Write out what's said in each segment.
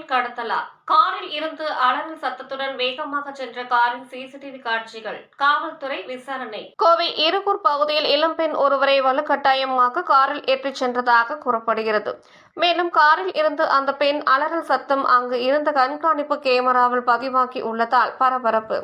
பெண் கடத்தலா? காரில் இருந்து அலறல் சத்தத்துடன் வேகமாக சென்ற காரின் சிசிடிவி காட்சிகள். காவல்துறை விசாரணை. கோவை இருகூர் பகுதியில் இளம்பெண் ஒருவரை வலுக்கட்டாயமாக காரில் ஏற்றிச் சென்றதாக கூறப்படுகிறது. மேலும் காரில் இருந்து அந்த பெண் அலறல் சத்தம் அங்கு இருந்த கண்காணிப்பு கேமராவில் பதிவாகி உள்ளதால் பரபரப்பு.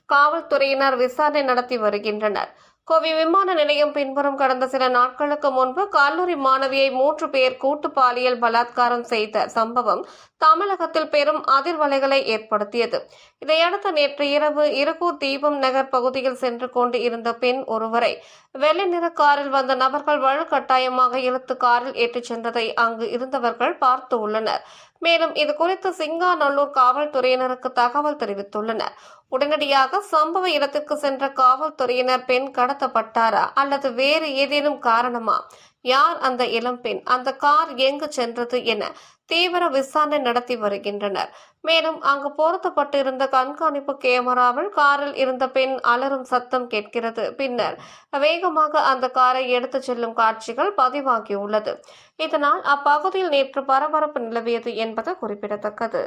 காவல்துறையினர் விசாரணை நடத்தி வருகின்றனர். கோவை விமான நிலையம் பின்புறம் கடந்த சில நாட்களுக்கு முன்பு கல்லூரி மாணவியை 3 பேர் கூட்டு பாலியல் பலாத்காரம் செய்த சம்பவம் தமிழகத்தில் பெரும் அதிர்வலைகளை ஏற்படுத்தியது. இதையடுத்து நேற்று இரவு இருகூர் தீபம் நகர் பகுதியில் சென்று கொண்டு இருந்த பெண் ஒருவரை வெள்ளை நிற காரில் வந்த நபர்கள் வலுக்கட்டாயமாக இழுத்து காரில் ஏற்றிச் சென்றதை அங்கு இருந்தவர்கள் பார்த்து உள்ளனர். மேலும் இதுகுறித்து சிங்காநல்லூர் காவல்துறையினருக்கு தகவல் தெரிவித்துள்ளனர். உடனடியாக சம்பவ இடத்திற்கு சென்ற காவல்துறையினர் பெண் கடத்தப்பட்டாரா அல்லது வேறு ஏதேனும் காரணமா, யார் அந்த இளம்பெண், அந்த கார் எங்கு சென்றது என தீவிர விசாரணை நடத்தி வருகின்றனர். மேலும் அங்கு பொருத்தப்பட்டிருந்த கண்காணிப்பு கேமராவில் காரில் இருந்த பெண் அலறும் சத்தம் கேட்கிறது. பின்னர் வேகமாக அந்த காரை எடுத்துச் செல்லும் காட்சிகள் பதிவாகியுள்ளது. இதனால் அப்பகுதியில் நேற்று பரபரப்பு நிலவியது என்பது குறிப்பிடத்தக்கது.